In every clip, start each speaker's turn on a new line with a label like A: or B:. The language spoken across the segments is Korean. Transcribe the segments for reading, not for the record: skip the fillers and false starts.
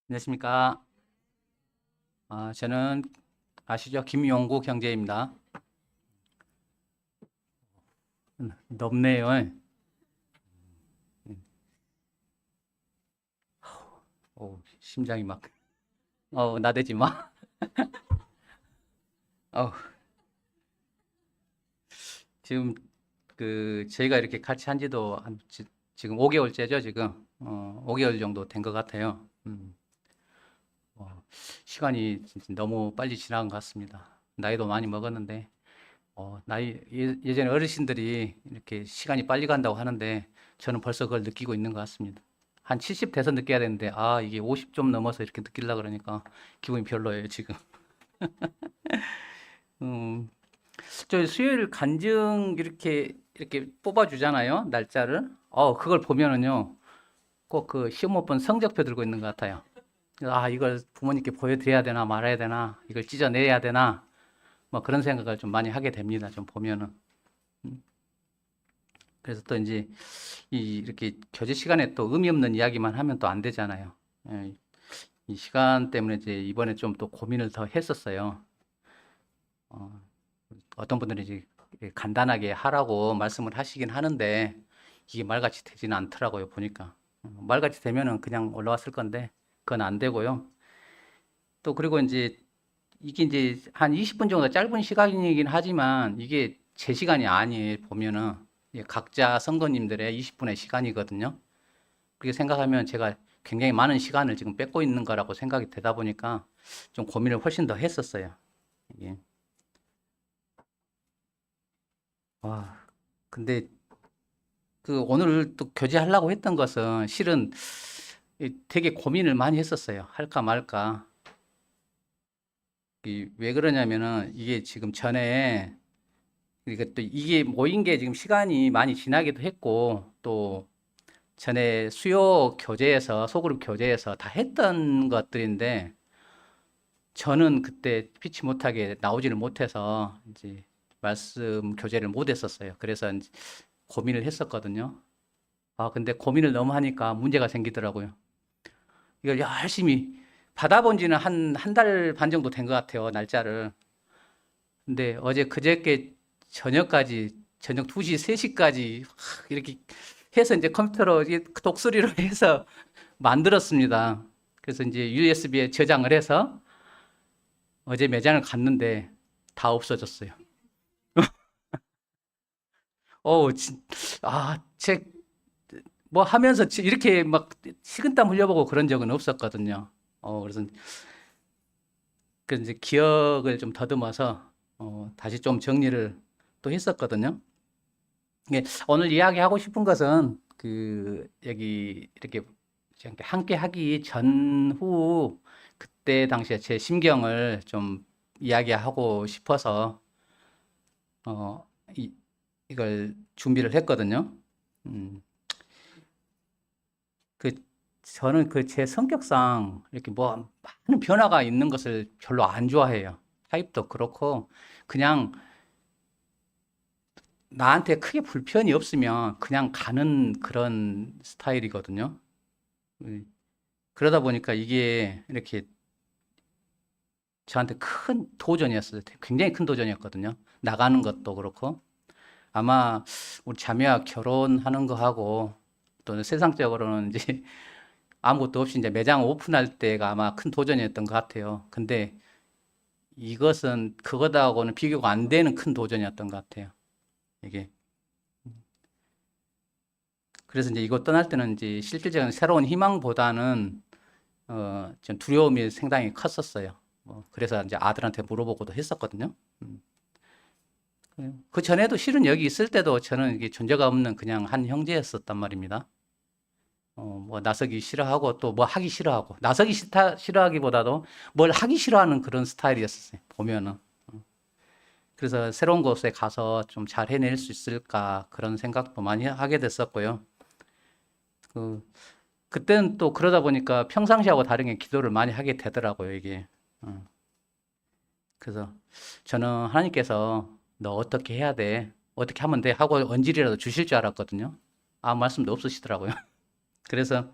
A: 안녕하십니까. 저는 아시죠? 김용구 경제입니다. 넓네요. 심장이 막, 나대지 마. 어, 지금 저희가 이렇게 같이 한 지도 지금 5개월째죠, 지금. 5개월 정도 된 것 같아요. 시간이 진짜 너무 빨리 지나간 것 같습니다. 나이도 많이 먹었는데, 예전에 어르신들이 이렇게 시간이 빨리 간다고 하는데, 저는 벌써 그걸 느끼고 있는 것 같습니다. 한 70 돼서 느껴야 되는데, 이게 50 좀 넘어서 이렇게 느끼려고 그러니까 기분이 별로예요, 지금. 음, 저 수요일 간증 이렇게 뽑아주잖아요, 날짜를. 그걸 보면은요, 꼭 그 시험 못 본 성적표 들고 있는 것 같아요. 이걸 부모님께 보여드려야 되나 말아야 되나, 이걸 찢어내야 되나, 뭐 그런 생각을 좀 많이 하게 됩니다, 좀 보면은. 그래서 또 이제 이렇게 교제 시간에 또 의미 없는 이야기만 하면 또 안 되잖아요. 예, 이 시간 때문에 이제 이번에 좀 또 고민을 더 했었어요. 어, 어떤 분들은 이제 간단하게 하라고 말씀을 하시긴 하는데 이게 말같이 되지는 않더라고요, 보니까. 말같이 되면은 그냥 올라왔을 건데 그건 안 되고요. 또 그리고 이제 이게 이제 한 20분 정도 짧은 시간이긴 하지만 이게 제 시간이 아니에요, 보면은. 이게 각자 선거님들의 20분의 시간이거든요. 그렇게 생각하면 제가 굉장히 많은 시간을 지금 뺏고 있는 거라고 생각이 되다 보니까 좀 고민을 훨씬 더 했었어요. 이게. 와, 근데 오늘 또 교제하려고 했던 것은 실은 되게 고민을 많이 했었어요. 할까 말까. 왜 그러냐면은 이게 지금 전에 그러니까 또 이게 모인 게 지금 시간이 많이 지나기도 했고 또 전에 수요 교재에서 소그룹 교재에서 다 했던 것들인데 저는 그때 피치 못하게 나오지를 못해서 이제 말씀 교재를 못 했었어요. 그래서 이제 고민을 했었거든요. 근데 고민을 너무 하니까 문제가 생기더라고요. 이걸 열심히 받아본 지는 한 달 반 정도 된 것 같아요, 날짜를. 근데 어제 그저께 저녁 2시, 3시까지 이렇게 해서 이제 컴퓨터로 독수리로 해서 만들었습니다. 그래서 이제 USB에 저장을 해서 어제 매장을 갔는데 다 없어졌어요. 진, 책, 뭐 하면서 이렇게 막 식은땀 흘려보고 그런 적은 없었거든요. 그래서 이제 기억을 좀 더듬어서, 다시 좀 정리를 또 했었거든요. 오늘 이야기하고 싶은 것은, 여기 이렇게 함께 하기 전후, 그때 당시에 제 심경을 좀 이야기하고 싶어서, 어, 이, 이걸 준비를 했거든요. 음, 그, 저는 제 성격상 이렇게 뭐 많은 변화가 있는 것을 별로 안 좋아해요. 타입도 그렇고, 그냥 나한테 크게 불편이 없으면 그냥 가는 그런 스타일이거든요. 음, 그러다 보니까 이게 이렇게 저한테 큰 도전이었어요. 굉장히 큰 도전이었거든요. 나가는 것도 그렇고. 아마 우리 자매와 결혼하는 거하고 또 세상적으로는 이제 아무것도 없이 이제 매장 오픈할 때가 아마 큰 도전이었던 것 같아요. 근데 이것은 그거하고는 비교가 안 되는 큰 도전이었던 것 같아요. 이게. 그래서 이제 이거 떠날 때는 이제 실질적인 새로운 희망보다는 좀 두려움이 상당히 컸었어요. 그래서 이제 아들한테 물어보고도 했었거든요. 음. 그 전에도 실은 여기 있을 때도 저는 이게 존재가 없는 그냥 한 형제였었단 말입니다. 뭐 나서기 싫어하고 또 뭐 하기 싫어하고 나서기 싫어하기보다도 뭘 하기 싫어하는 그런 스타일이었어요. 보면은. 그래서 새로운 곳에 가서 좀 잘 해낼 수 있을까 그런 생각도 많이 하게 됐었고요. 그 그때는 또 그러다 보니까 평상시하고 다르게 기도를 많이 하게 되더라고요, 이게. 어, 그래서 저는 하나님께서 너 어떻게 해야 돼? 어떻게 하면 돼? 하고 언질이라도 주실 줄 알았거든요. 아무 말씀도 없으시더라고요. 그래서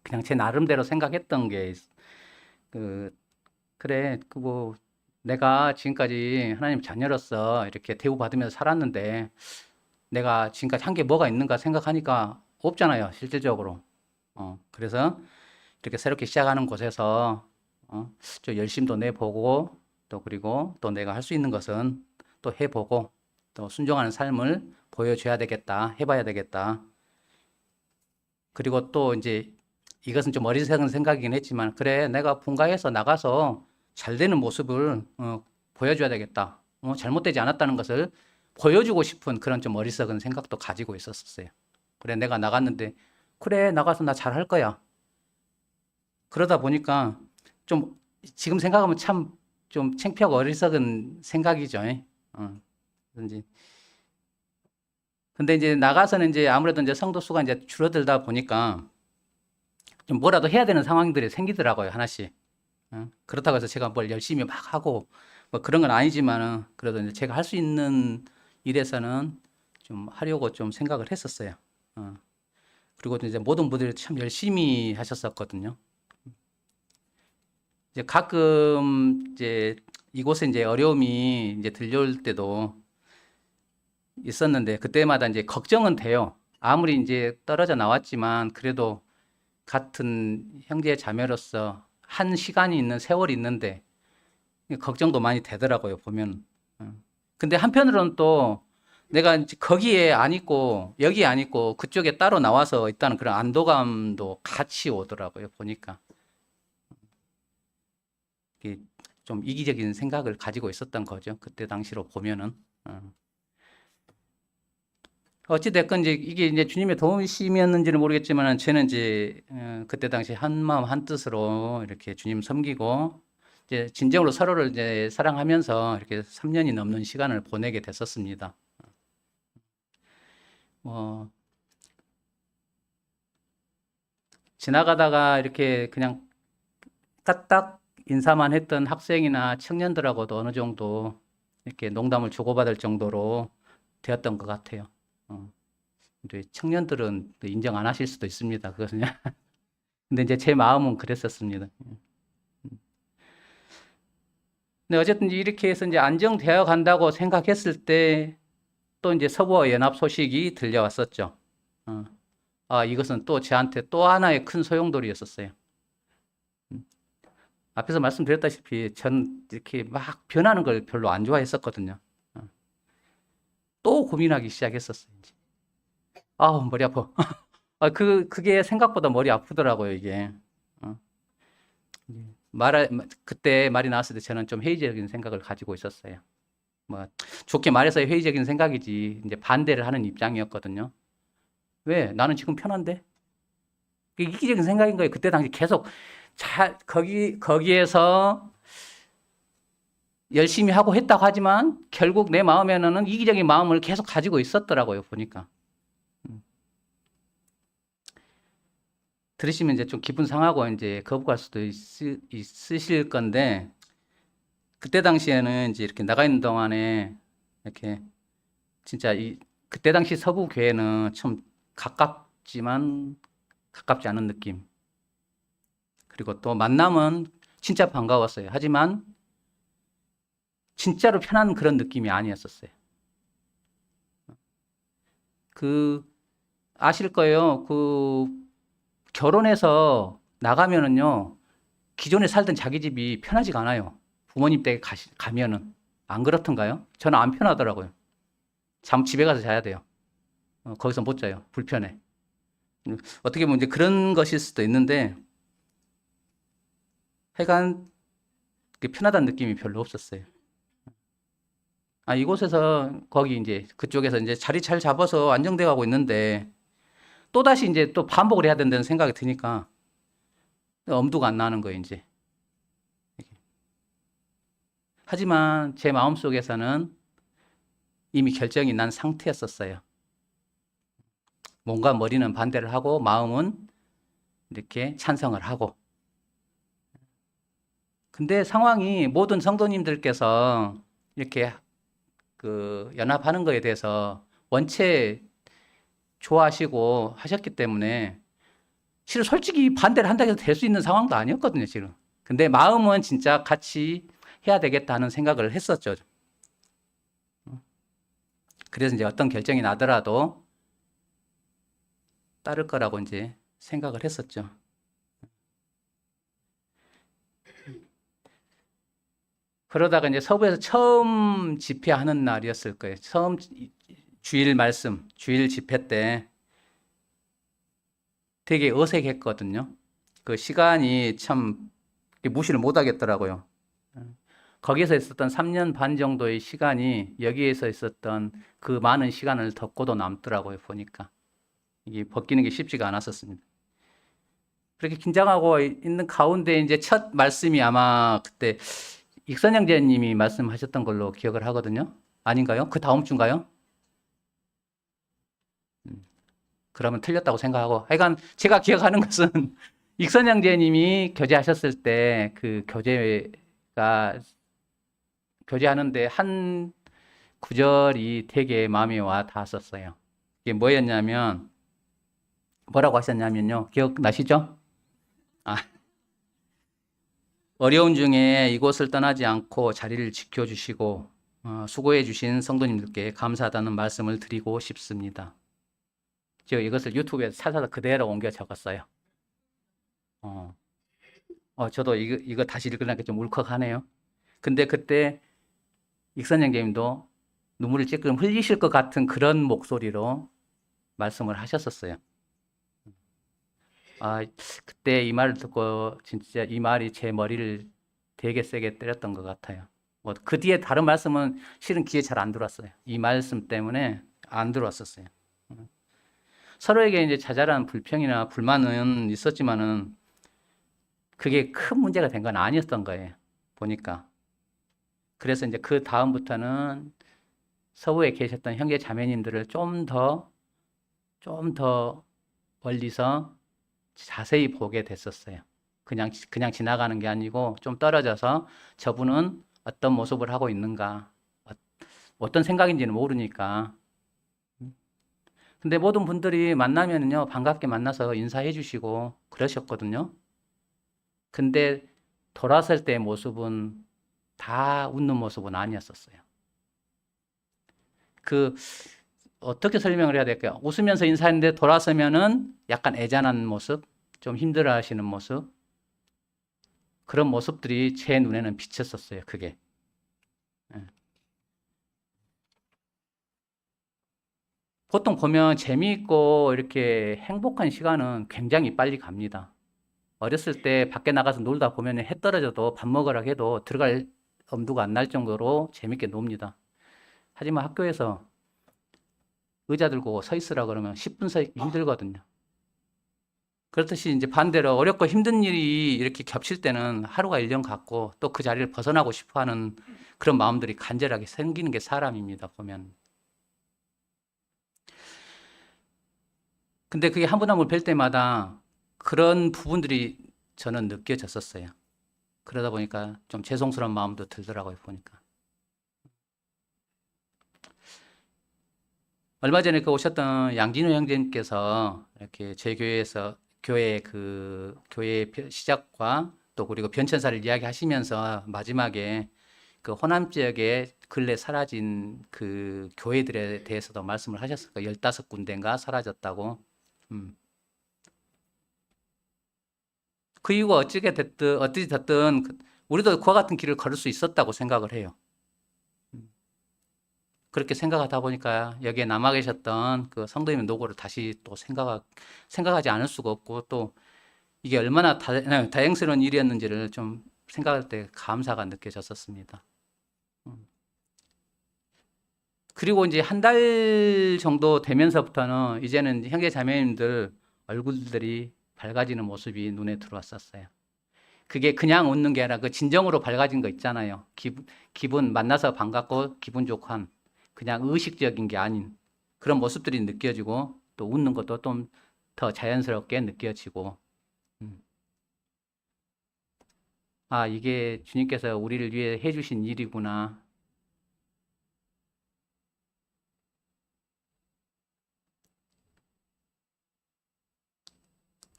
A: 그냥 제 나름대로 생각했던 게, 그, 그래, 뭐, 내가 지금까지 하나님 자녀로서 이렇게 대우받으면서 살았는데, 내가 지금까지 한 게 뭐가 있는가 생각하니까 없잖아요, 실질적으로. 그래서 이렇게 새롭게 시작하는 곳에서, 좀 열심도 내보고, 또 그리고 또 내가 할 수 있는 것은 또 해보고, 또 순종하는 삶을 보여줘야 되겠다, 해봐야 되겠다. 그리고 또 이제 이것은 좀 어리석은 생각이긴 했지만, 그래, 내가 분가해서 나가서 잘 되는 모습을 보여줘야 되겠다. 잘못되지 않았다는 것을 보여주고 싶은 그런 좀 어리석은 생각도 가지고 있었어요. 그래, 내가 나갔는데, 그래, 나가서 나 잘할 거야. 그러다 보니까 좀 지금 생각하면 참 좀 창피하고 어리석은 생각이죠. 어, 이제 근데 이제 나가서는 이제 아무래도 이제 성도 수가 이제 줄어들다 보니까 좀 뭐라도 해야 되는 상황들이 생기더라고요, 하나씩. 그렇다고 해서 제가 뭘 열심히 막 하고 뭐 그런 건 아니지만은 그래도 이제 제가 할 수 있는 일에서는 좀 하려고 좀 생각을 했었어요. 어. 그리고 이제 모든 분들이 참 열심히 하셨었거든요. 이제 가끔 이제 이곳에 이제 어려움이 이제 들려올 때도 있었는데 그때마다 이제 걱정은 돼요. 아무리 이제 떨어져 나왔지만 그래도 같은 형제 자매로서 한 시간이 있는 세월이 있는데 걱정도 많이 되더라고요, 보면. 근데 한편으로는 또 내가 이제 거기에 안 있고 여기에 안 있고 그쪽에 따로 나와서 있다는 그런 안도감도 같이 오더라고요, 보니까. 이게 좀 이기적인 생각을 가지고 있었던 거죠, 그때 당시로 보면은. 어찌됐건 이제 이게 이제 주님의 도움이었는지는 모르겠지만 저는 이제 그때 당시 한 마음 한 뜻으로 이렇게 주님 섬기고 이제 진정으로 서로를 이제 사랑하면서 이렇게 3년이 넘는 시간을 보내게 됐었습니다. 뭐 지나가다가 이렇게 그냥 까딱 인사만 했던 학생이나 청년들하고도 어느 정도 이렇게 농담을 주고받을 정도로 되었던 것 같아요. 어. 근데 청년들은 또 인정 안 하실 수도 있습니다. 그것은. 근데 이제 제 마음은 그랬었습니다. 근데 어쨌든 이렇게 해서 이제 안정되어 간다고 생각했을 때 또 이제 서부와 연합 소식이 들려왔었죠. 어. 이것은 또 저한테 또 하나의 큰 소용돌이였었어요. 앞에서 말씀드렸다시피 전 이렇게 막 변하는 걸 별로 안 좋아했었거든요. 어. 또 고민하기 시작했었어요. 이제. 아우, 머리 아파. 그게 생각보다 머리 아프더라고요, 이게. 어. 그때 말이 나왔을 때 저는 좀 회의적인 생각을 가지고 있었어요. 뭐, 좋게 말해서 회의적인 생각이지, 이제 반대를 하는 입장이었거든요. 왜? 나는 지금 편한데? 그게 이기적인 생각인 거예요. 그때 당시 계속 거기에서 열심히 하고 했다고 하지만 결국 내 마음에는 이기적인 마음을 계속 가지고 있었더라고요, 보니까. 들으시면 이제 좀 기분 상하고 이제 거부할 수도 있으실 건데, 그때 당시에는 이제 이렇게 나가 있는 동안에 이렇게 진짜 그때 당시 서부 교회는 참 가깝지만 가깝지 않은 느낌. 그리고 또 만남은 진짜 반가웠어요. 하지만 진짜로 편한 그런 느낌이 아니었었어요. 그 아실 거예요. 결혼해서 나가면은요, 기존에 살던 자기 집이 편하지가 않아요. 부모님 댁에 가면은. 안 그렇던가요? 저는 안 편하더라고요. 집에 가서 자야 돼요. 거기서 못 자요. 불편해. 어떻게 보면 이제 그런 것일 수도 있는데, 하여간 편하다는 느낌이 별로 없었어요. 이곳에서 거기 이제 그쪽에서 이제 자리 잘 잡아서 안정돼 가고 있는데, 또다시 이제 또 반복을 해야 된다는 생각이 드니까 엄두가 안 나는 거예요, 이제. 하지만 제 마음속에서는 이미 결정이 난 상태였었어요. 몸과 머리는 반대를 하고 마음은 이렇게 찬성을 하고. 근데 상황이 모든 성도님들께서 이렇게 연합하는 거에 대해서 원체 좋아하시고 하셨기 때문에 실은 솔직히 반대를 한다고 해서 될 수 있는 상황도 아니었거든요, 지금. 근데 마음은 진짜 같이 해야 되겠다는 생각을 했었죠. 그래서 이제 어떤 결정이 나더라도 따를 거라고 이제 생각을 했었죠. 그러다가 이제 서부에서 처음 집회하는 날이었을 거예요. 처음 주일 말씀, 주일 집회 때 되게 어색했거든요. 그 시간이 참 무시를 못 하겠더라고요. 거기서 있었던 3년 반 정도의 시간이 여기에서 있었던 그 많은 시간을 덮고도 남더라고요, 보니까. 이게 벗기는 게 쉽지가 않았었습니다. 그렇게 긴장하고 있는 가운데 이제 첫 말씀이 아마 그때 익선영 제님이 말씀하셨던 걸로 기억을 하거든요. 아닌가요? 그 다음 주인가요? 그러면 틀렸다고 생각하고. 하여간 제가 기억하는 것은 익선영 제님이 교제하셨을 때 그 교제하는데 한 구절이 되게 마음에 와 닿았었어요. 이게 뭐였냐면, 뭐라고 하셨냐면요. 기억나시죠? 아, 어려운 중에 이곳을 떠나지 않고 자리를 지켜주시고 수고해 주신 성도님들께 감사하다는 말씀을 드리고 싶습니다. 제가 이것을 유튜브에서 찾아서 그대로 옮겨 적었어요. 어, 저도 이거 다시 읽으려니까 좀 울컥하네요. 근데 그때 익선영 교님도 눈물을 찔끔 흘리실 것 같은 그런 목소리로 말씀을 하셨었어요. 아, 그때 이 말을 듣고 진짜 이 말이 제 머리를 되게 세게 때렸던 것 같아요. 뭐 그 뒤에 다른 말씀은 실은 귀에 잘 안 들어왔어요. 이 말씀 때문에 안 들어왔었어요. 서로에게 이제 자잘한 불평이나 불만은 있었지만은 그게 큰 문제가 된 건 아니었던 거예요. 보니까. 그래서 이제 그 다음부터는 서부에 계셨던 형제 자매님들을 좀 더 멀리서 자세히 보게 됐었어요. 그냥 지나가는 게 아니고 좀 떨어져서 저분은 어떤 모습을 하고 있는가, 어떤 생각인지는 모르니까. 근데 모든 분들이 만나면요, 반갑게 만나서 인사해 주시고 그러셨거든요. 근데 돌아설 때의 모습은 다 웃는 모습은 아니었었어요. 그, 어떻게 설명을 해야 될까요? 웃으면서 인사했는데 돌아서면은 약간 애잔한 모습, 좀 힘들어 하시는 모습, 그런 모습들이 제 눈에는 비쳤었어요, 그게. 예. 보통 보면 재미있고 이렇게 행복한 시간은 굉장히 빨리 갑니다. 어렸을 때 밖에 나가서 놀다 보면 해 떨어져도 밥 먹으라 해도 들어갈 엄두가 안 날 정도로 재밌게 놉니다. 하지만 학교에서 의자 들고 서 있으라 그러면 10분 서 있기 힘들거든요. 그렇듯이 이제 반대로 어렵고 힘든 일이 이렇게 겹칠 때는 하루가 1년 같고 또 그 자리를 벗어나고 싶어 하는 그런 마음들이 간절하게 생기는 게 사람입니다, 보면. 근데 그게 한 분 한 분 뵐 때마다 그런 부분들이 저는 느껴졌었어요. 그러다 보니까 좀 죄송스러운 마음도 들더라고요, 보니까. 얼마 전에 그 오셨던 양진호 형제님께서 이렇게 제 교회에서 교회 시작과 또 그리고 변천사를 이야기하시면서 마지막에 그 호남 지역에 근래 사라진 그 교회들에 대해서도 말씀을 하셨을 거예요. 15군데인가 사라졌다고. 음. 그 이유가 어찌 됐든 우리도 그와 같은 길을 걸을 수 있었다고 생각을 해요. 그렇게 생각하다 보니까 여기에 남아 계셨던 그 성도님의 노고를 다시 또 생각하지 않을 수가 없고 또 이게 얼마나 다행스러운 일이었는지를 좀 생각할 때 감사가 느껴졌었습니다. 그리고 이제 한 달 정도 되면서부터는 이제는 형제 자매님들 얼굴들이 밝아지는 모습이 눈에 들어왔었어요. 그게 그냥 웃는 게 아니라 그 진정으로 밝아진 거 있잖아요. 기분 만나서 반갑고 기분 좋고 한 그냥 의식적인 게 아닌 그런 모습들이 느껴지고 또 웃는 것도 좀 더 자연스럽게 느껴지고 아, 이게 주님께서 우리를 위해 해주신 일이구나.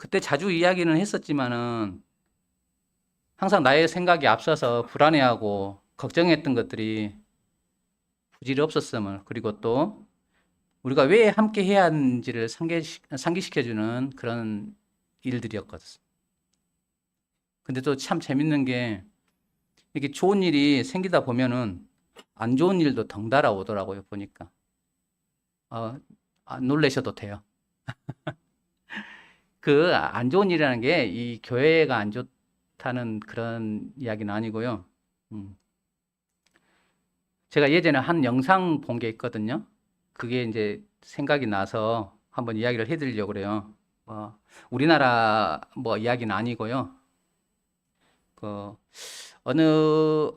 A: 그때 자주 이야기는 했었지만은 항상 나의 생각이 앞서서 불안해하고 걱정했던 것들이 부질이 없었음을, 그리고 또 우리가 왜 함께 해야 하는지를 상기시켜주는 그런 일들이었거든. 근데 또 참 재밌는 게 이렇게 좋은 일이 생기다 보면은 안 좋은 일도 덩달아 오더라고요, 보니까. 놀라셔도 돼요. 그 안 좋은 일이라는 게 이 교회가 안 좋다는 그런 이야기는 아니고요. 음. 제가 예전에 한 영상 본 게 있거든요. 그게 이제 생각이 나서 한번 이야기를 해드리려고 그래요. 우리나라 뭐 이야기는 아니고요. 그 어느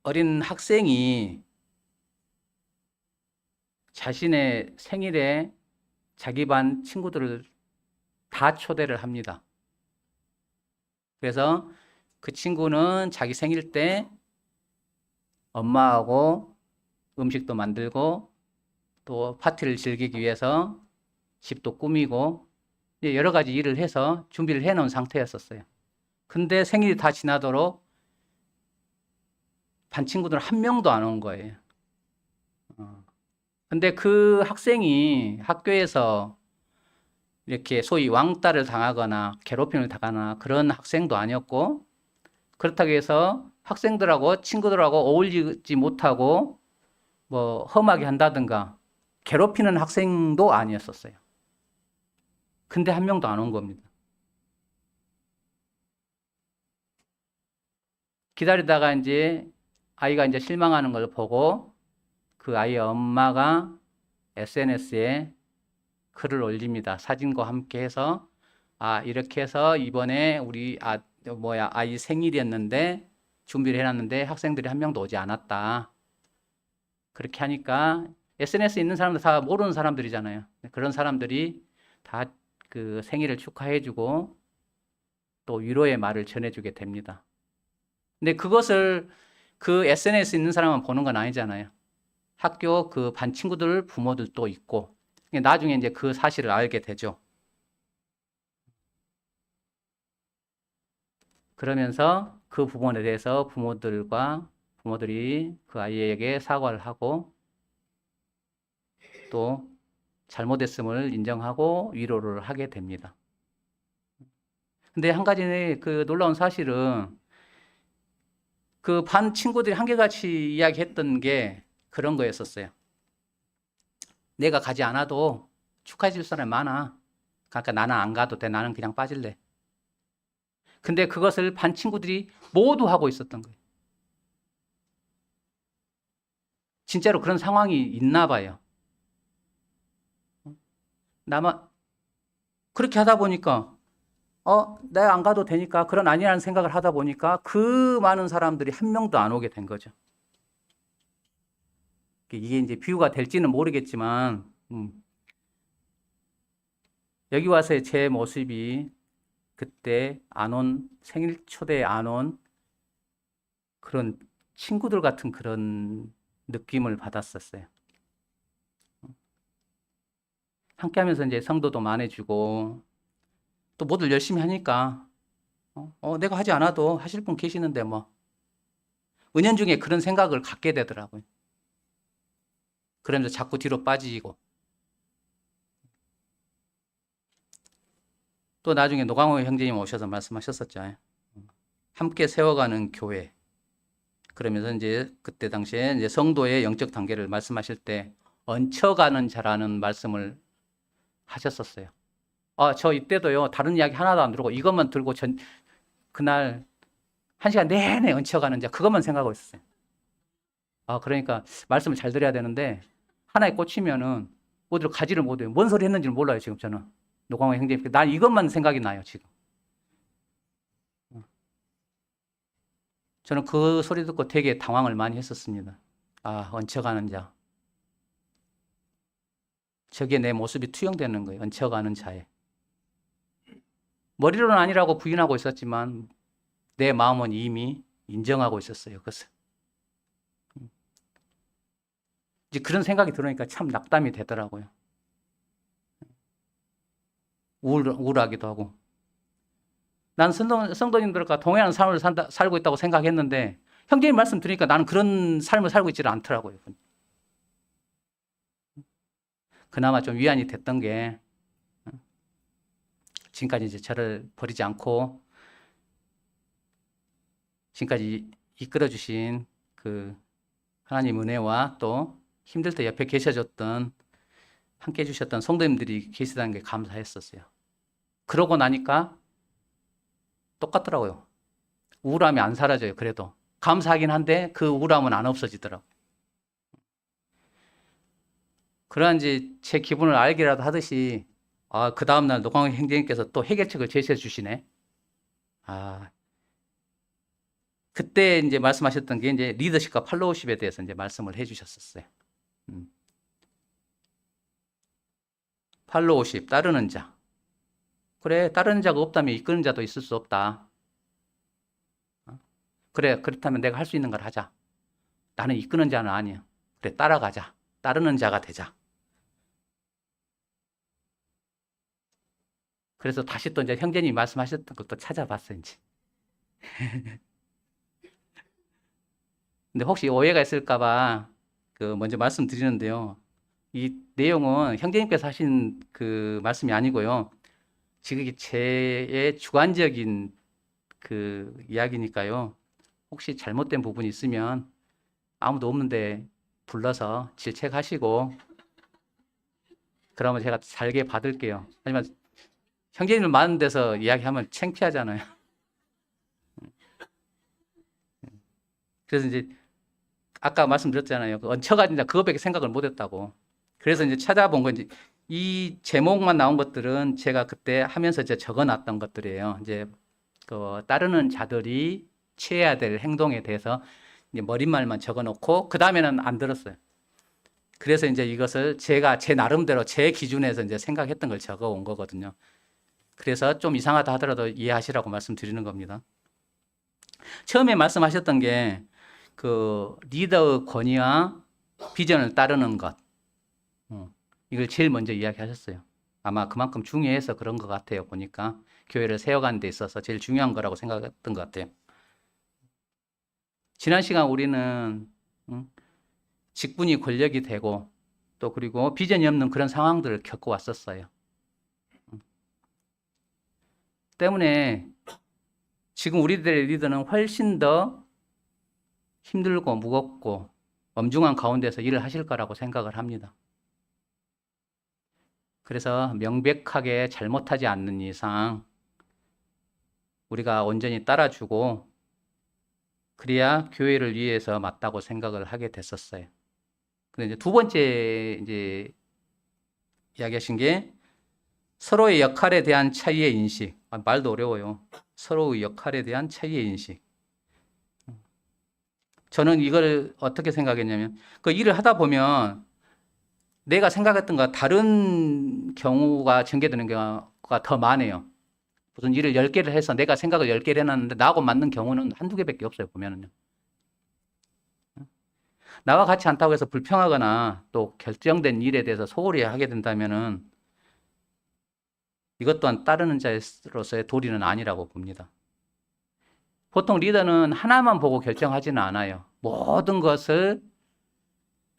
A: 어린 학생이 자신의 생일에 자기 반 친구들을 다 초대를 합니다. 그래서 그 친구는 자기 생일 때 엄마하고 음식도 만들고 또 파티를 즐기기 위해서 집도 꾸미고 여러 가지 일을 해서 준비를 해 놓은 상태였었어요. 근데 생일이 다 지나도록 반 친구들 한 명도 안 온 거예요. 근데 그 학생이 학교에서 이렇게 소위 왕따를 당하거나 괴롭힘을 당하거나 그런 학생도 아니었고, 그렇다고 해서 학생들하고 친구들하고 어울리지 못하고 뭐 험하게 한다든가 괴롭히는 학생도 아니었었어요. 근데 한 명도 안 온 겁니다. 기다리다가 이제 아이가 이제 실망하는 걸 보고 그 아이의 엄마가 SNS에 글을 올립니다. 사진과 함께 해서 이렇게 해서 이번에 우리 아이 생일이었는데 준비를 해놨는데 학생들이 한 명도 오지 않았다. 그렇게 하니까 SNS에 있는 사람들 다 모르는 사람들이잖아요. 그런 사람들이 다 그 생일을 축하해주고 또 위로의 말을 전해주게 됩니다. 근데 그것을 그 SNS에 있는 사람만 보는 건 아니잖아요. 학교 그 반 친구들 부모들도 있고 나중에 이제 그 사실을 알게 되죠. 그러면서 그 부분에 대해서 부모들이 그 아이에게 사과를 하고 또 잘못했음을 인정하고 위로를 하게 됩니다. 근데 한 가지 그 놀라운 사실은 그 반 친구들이 한결같이 이야기했던 게 그런 거였었어요. 내가 가지 않아도 축하해 줄 사람이 많아. 그러니까 나는 안 가도 돼. 나는 그냥 빠질래. 근데 그것을 반 친구들이 모두 하고 있었던 거예요. 진짜로 그런 상황이 있나 봐요. 나만 그렇게 하다 보니까 내가 안 가도 되니까 그런 아니라는 생각을 하다 보니까 그 많은 사람들이 한 명도 안 오게 된 거죠. 이게 이제 비유가 될지는 모르겠지만 여기 와서의 제 모습이 그때 생일 초대에 안 온 그런 친구들 같은 그런 느낌을 받았었어요. 함께 하면서 이제 성도도 많아지고 또 모두 열심히 하니까 내가 하지 않아도 하실 분 계시는데 뭐 은연중에 그런 생각을 갖게 되더라고요. 그러면서 자꾸 뒤로 빠지고 또 나중에 노광호 형제님 오셔서 말씀하셨었죠. 함께 세워가는 교회. 그러면서 이제 그때 당시에 이제 성도의 영적 단계를 말씀하실 때 얹혀가는 자라는 말씀을 하셨었어요. 저 이때도요, 다른 이야기 하나도 안 들고 이것만 들고 그날 1시간 내내 얹혀가는 자, 그것만 생각하고 있었어요. 그러니까 말씀을 잘 드려야 되는데 하나에 꽂히면은 어디로 가지를 못해요. 뭔 소리 했는지는 몰라요, 지금 저는. 노광호 형제님. 난 이것만 생각이 나요, 지금. 저는 그 소리 듣고 되게 당황을 많이 했었습니다. 얹혀가는 자. 저게 내 모습이 투영되는 거예요. 얹혀가는 자에. 머리로는 아니라고 부인하고 있었지만 내 마음은 이미 인정하고 있었어요. 그것을. 이제 그런 생각이 들으니까 참 낙담이 되더라고요. 우울하기도 하고. 난 성도님들과 동행하는 삶을 살고 있다고 생각했는데 형제님 말씀 들으니까 나는 그런 삶을 살고 있지를 않더라고요. 그나마 좀 위안이 됐던 게 지금까지 이제 저를 버리지 않고 지금까지 이끌어 주신 그 하나님 은혜와 또 힘들 때 옆에 계셔줬던 함께 해주셨던 성도님들이 계시다는 게 감사했었어요. 그러고 나니까 똑같더라고요. 우울함이 안 사라져요. 그래도 감사하긴 한데 그 우울함은 안 없어지더라고요. 그러한지 제 기분을 알기라도 하듯이 그 다음날 노광 형제님께서 또 해결책을 제시해 주시네. 그때 이제 말씀하셨던 게 이제 리더십과 팔로우십에 대해서 이제 말씀을 해 주셨었어요. 팔로우십, 따르는 자. 그래, 따르는 자가 없다면 이끄는 자도 있을 수 없다. 그래, 그렇다면 내가 할 수 있는 걸 하자. 나는 이끄는 자는 아니야. 그래, 따라가자. 따르는 자가 되자. 그래서 다시 또 이제 형제님이 말씀하셨던 걸 또 찾아봤어요, 이제. 근데 혹시 오해가 있을까봐 먼저 말씀드리는데요. 이 내용은 형제님께서 하신 그 말씀이 아니고요. 지금 이게 제 주관적인 그 이야기니까요. 혹시 잘못된 부분이 있으면 아무도 없는데 불러서 질책하시고 그러면 제가 잘게 받을게요. 하지만 형제님들 많은 데서 이야기하면 창피하잖아요. 그래서 이제 아까 말씀드렸잖아요. 얹혀가지고 그거밖에 생각을 못했다고. 그래서 이제 찾아본 건 이제 이 제목만 나온 것들은 제가 그때 하면서 이제 적어놨던 것들이에요. 이제 따르는 자들이 취해야 될 행동에 대해서 이제 머릿말만 적어놓고 그 다음에는 안 들었어요. 그래서 이제 이것을 제가 제 나름대로 제 기준에서 이제 생각했던 걸 적어온 거거든요. 그래서 좀 이상하다 하더라도 이해하시라고 말씀드리는 겁니다. 처음에 말씀하셨던 게 리더의 권위와 비전을 따르는 것. 이걸 제일 먼저 이야기하셨어요. 아마 그만큼 중요해서 그런 것 같아요. 보니까 교회를 세워가는 데 있어서 제일 중요한 거라고 생각했던 것 같아요. 지난 시간 우리는 직분이 권력이 되고 또 그리고 비전이 없는 그런 상황들을 겪어왔었어요. 때문에 지금 우리들의 리더는 훨씬 더 힘들고 무겁고 엄중한 가운데서 일을 하실 거라고 생각을 합니다. 그래서 명백하게 잘못하지 않는 이상 우리가 온전히 따라주고 그래야 교회를 위해서 맞다고 생각을 하게 됐었어요. 근데 이제 두 번째 이제 이야기하신 게 서로의 역할에 대한 차이의 인식. 말도 어려워요. 서로의 역할에 대한 차이의 인식. 저는 이걸 어떻게 생각했냐면 그 일을 하다 보면 내가 생각했던 것과 다른 경우가 전개되는 경우가 더 많아요. 무슨 일을 10개를 해서 내가 생각을 10개를 해놨는데 나하고 맞는 경우는 한두 개밖에 없어요. 보면은요. 나와 같이 않다고 해서 불평하거나 또 결정된 일에 대해서 소홀히 하게 된다면은 이것 또한 따르는 자로서의 도리는 아니라고 봅니다. 보통 리더는 하나만 보고 결정하지는 않아요. 모든 것을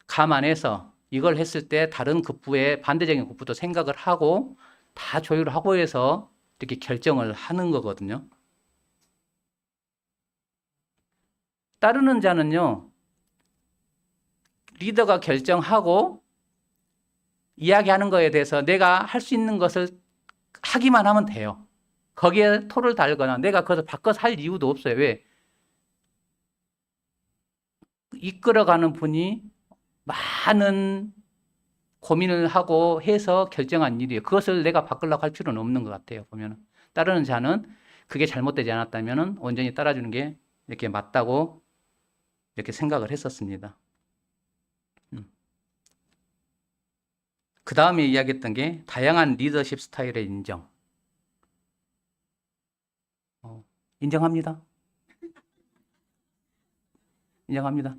A: 감안해서 이걸 했을 때 다른 급부의 반대적인 급부도 생각을 하고 다 조율을 하고 해서 이렇게 결정을 하는 거거든요. 따르는 자는요, 리더가 결정하고 이야기하는 거에 대해서 내가 할 수 있는 것을 하기만 하면 돼요. 거기에 토를 달거나 내가 그것을 바꿔서 할 이유도 없어요. 왜? 이끌어가는 분이 많은 고민을 하고 해서 결정한 일이에요. 그것을 내가 바꾸려고 할 필요는 없는 것 같아요. 보면은 따르는 자는 그게 잘못되지 않았다면은 온전히 따라주는 게 이렇게 맞다고 이렇게 생각을 했었습니다. 그 다음에 이야기했던 게 다양한 리더십 스타일의 인정. 인정합니다. 인정합니다.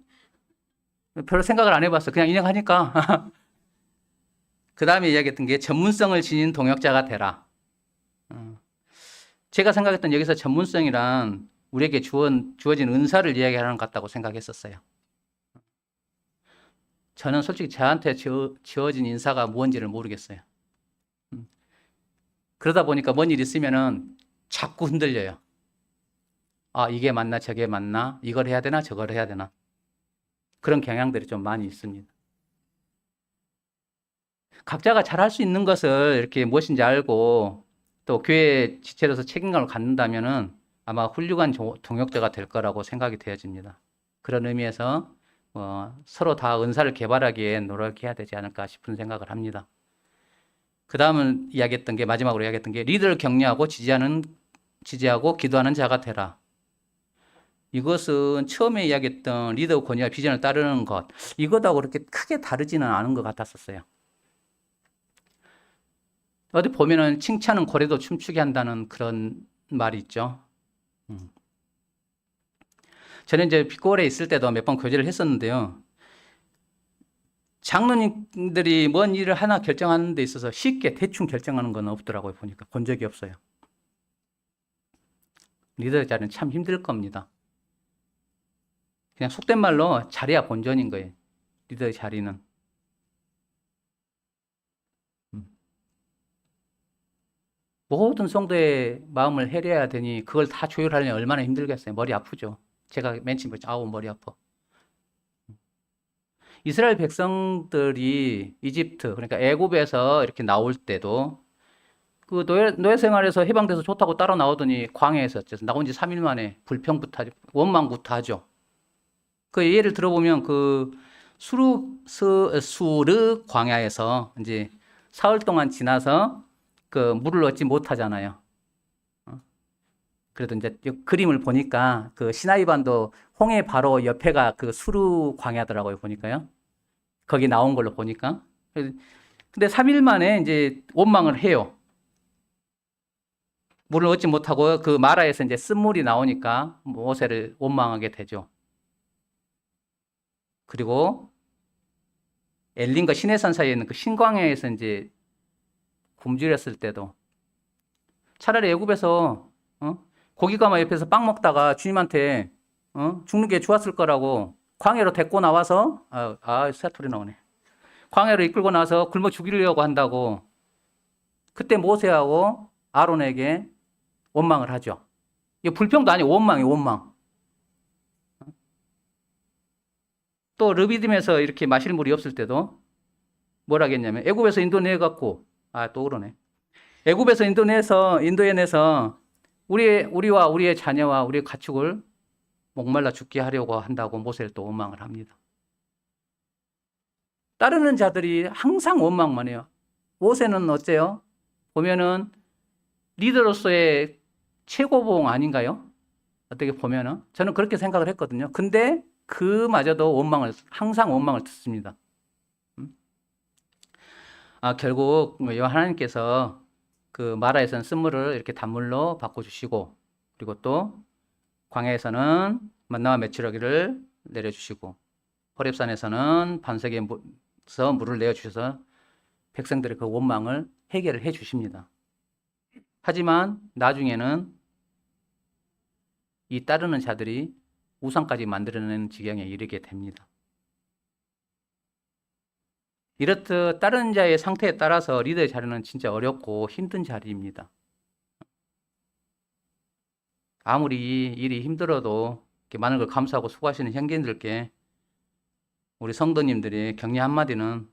A: 별로 생각을 안 해봤어. 그냥 인정하니까. 그 다음에 이야기했던 게 전문성을 지닌 동역자가 되라. 제가 생각했던 여기서 전문성이란 우리에게 주어진 은사를 이야기하는 것 같다고 생각했었어요. 저는 솔직히 저한테 지어진 인사가 무언지를 모르겠어요. 그러다 보니까 뭔 일 있으면은 자꾸 흔들려요. 아, 이게 맞나, 저게 맞나, 이걸 해야 되나, 저걸 해야 되나. 그런 경향들이 좀 많이 있습니다. 각자가 잘할 수 있는 것을 이렇게 무엇인지 알고 또 교회 지체로서 책임감을 갖는다면은 아마 훌륭한 동역자가 될 거라고 생각이 되어집니다. 그런 의미에서 서로 다 은사를 개발하기에 노력해야 되지 않을까 싶은 생각을 합니다. 그 다음은 마지막으로 이야기했던 게 리더를 격려하고 지지하고 기도하는 자가 되라. 이것은 처음에 이야기했던 리더 권위와 비전을 따르는 것, 이것하고 그렇게 크게 다르지는 않은 것 같았었어요. 어디 보면은 칭찬은 고래도 춤추게 한다는 그런 말이 있죠. 저는 이제 빛고울에 있을 때도 몇 번 교제를 했었는데요. 장로님들이 뭔 일을 하나 결정하는 데 있어서 쉽게 대충 결정하는 건 없더라고요. 보니까 본 적이 없어요. 리더의 자리는 참 힘들 겁니다. 그냥 속된 말로 자리야 본전인 거예요. 리더의 자리는. 모든 성도의 마음을 헤려야 되니 그걸 다 조율하려면 얼마나 힘들겠어요. 머리 아프죠. 제가 맨 처음에 아우 머리 아파. 이스라엘 백성들이 이집트 그러니까 애굽에서 이렇게 나올 때도 그 노예 생활에서 해방돼서 좋다고 따라 나오더니 광야에서 나온 지 3일 만에 불평부터 하죠. 원망부터 하죠. 그 예를 들어보면 그 수르 광야에서 이제 사흘 동안 지나서 그 물을 얻지 못하잖아요. 그래도 이제 그림을 보니까 그 시나이반도 홍해 바로 옆에가 그 수르 광야더라고요. 보니까요. 거기 나온 걸로 보니까. 근데 3일 만에 이제 원망을 해요. 물을 얻지 못하고 그 마라에서 이제 쓴물이 나오니까 모세를 원망하게 되죠. 그리고 엘림과 시내산 사이에 있는 그 신광야에서 이제 굶주렸을 때도 차라리 애굽에서 고기가마 옆에서 빵 먹다가 주님한테 죽는 게 좋았을 거라고 광야로 데리고 나와서 사투리 나오네. 광야로 이끌고 나서 굶어 죽이려고 한다고 그때 모세하고 아론에게 원망을 하죠. 이게 불평도 아니고 원망이에요. 원망. 또 르비딤에서 이렇게 마실 물이 없을 때도 뭐라 했냐면 애굽에서 인도내 갖고 또 그러네. 애굽에서 인도에 내서 우리와 우리의 자녀와 우리의 가축을 목말라 죽게 하려고 한다고 모세를 또 원망을 합니다. 따르는 자들이 항상 원망만 해요. 모세는 어째요? 보면은 리더로서의 최고봉 아닌가요? 어떻게 보면은 저는 그렇게 생각을 했거든요. 근데 그마저도 항상 원망을 듣습니다. 결국 하나님께서 그 마라에서는 쓴물을 이렇게 단물로 바꿔주시고 그리고 또 광야에서는 만나와 메추라기를 내려주시고 호렙산에서는 반석에서 물을 내어주셔서 백성들의 그 원망을 해결을 해주십니다. 하지만 나중에는 이 따르는 자들이 우상까지 만들어내는 지경에 이르게 됩니다. 이렇듯 따르는 자의 상태에 따라서 리더의 자리는 진짜 어렵고 힘든 자리입니다. 아무리 일이 힘들어도 이렇게 많은 걸 감수하고 수고하시는 형제님들께 우리 성도님들이 격려 한마디는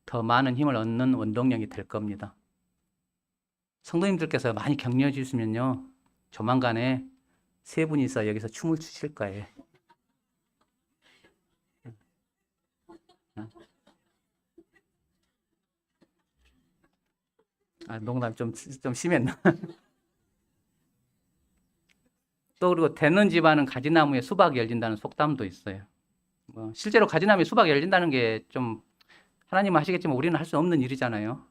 A: 더 많은 힘을 얻는 원동력이 될 겁니다. 성도님들께서 많이 격려해 주시면요, 조만간에 세 분이서 여기서 춤을 추실 거예요. 농담 좀 심했나? 또 그리고 되는 집안은 가지나무에 수박이 열린다는 속담도 있어요. 실제로 가지나무에 수박이 열린다는 게 좀 하나님은 하시겠지만 우리는 할 수 없는 일이잖아요.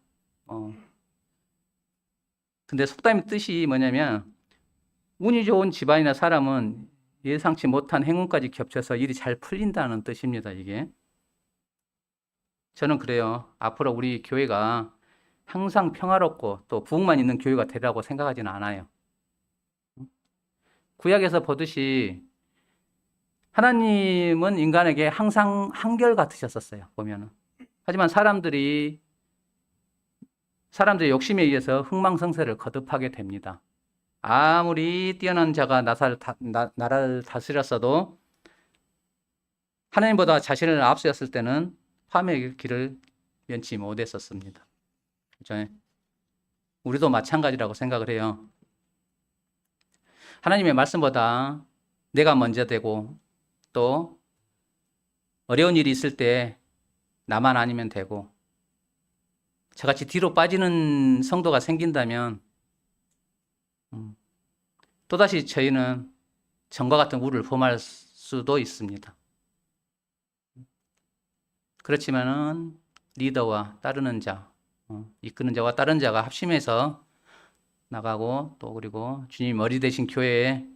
A: 근데 속담의 뜻이 뭐냐면 운이 좋은 집안이나 사람은 예상치 못한 행운까지 겹쳐서 일이 잘 풀린다는 뜻입니다. 이게 저는 그래요. 앞으로 우리 교회가 항상 평화롭고 또 부흥만 있는 교회가 되리라고 생각하지는 않아요. 구약에서 보듯이 하나님은 인간에게 항상 한결같으셨었어요, 보면은. 하지만 사람들의 욕심에 의해서 흥망성쇠를 거듭하게 됩니다. 아무리 뛰어난 자가 나라를 다스렸어도 하나님보다 자신을 앞세웠을 때는 파멸의 길을 면치 못했었습니다. 그렇죠? 우리도 마찬가지라고 생각을 해요. 하나님의 말씀보다 내가 먼저 되고 또 어려운 일이 있을 때 나만 아니면 되고 저같이 뒤로 빠지는 성도가 생긴다면 또다시 저희는 전과 같은 우를 범할 수도 있습니다. 그렇지만은 리더와 따르는 자, 이끄는 자와 따르는 자가 합심해서 나가고 또 그리고 주님 머리 대신 교회를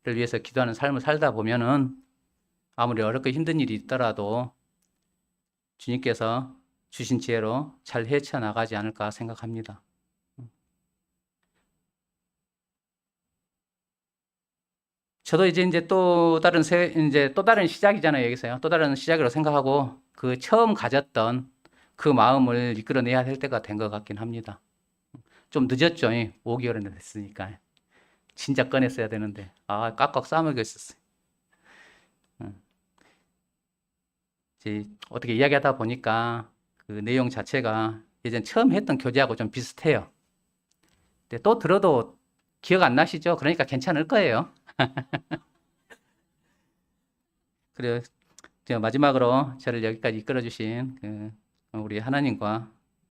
A: 위해서 기도하는 삶을 살다 보면은 아무리 어렵고 힘든 일이 있더라도 주님께서 주신 지혜로 잘 헤쳐나가지 않을까 생각합니다. 저도 이제 또 다른 시작이잖아요, 여기서요. 또 다른 시작으로 생각하고 그 처음 가졌던 그 마음을 이끌어내야 될 때가 된 것 같긴 합니다. 좀 늦었죠. 5개월이나 됐으니까. 진짜 꺼냈어야 되는데. 꽉꽉 싸먹여 있었어요. 이제 어떻게 이야기하다 보니까 그 내용 자체가 예전 처음 했던 교재하고 좀 비슷해요. 근데 또 들어도 기억 안 나시죠? 그러니까 괜찮을 거예요. 그래요. 마지막으로 저를 여기까지 이끌어 주신 우리 하나님과